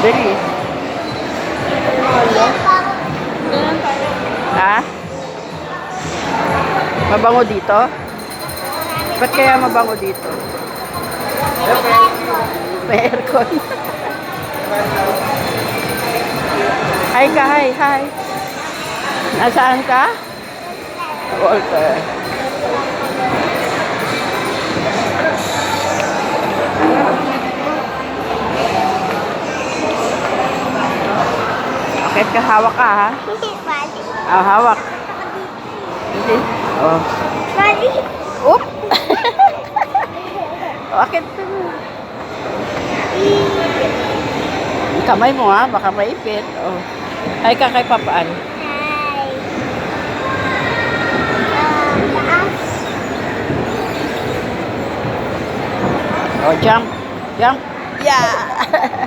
Bilis. Ha? Mabango dito? Ba't kaya mabango dito? May aircon. Hi ka, hi, hi. Nasaan ka? Walter. Bakit ka hawak ka, ha? Ah, hawak. Hindi. Oh. Oop! Bakit? Yung kamay mo, ha? Baka maipit. Oh. Ay ka kay Papaan. Oh, jump. Jump. Yeah!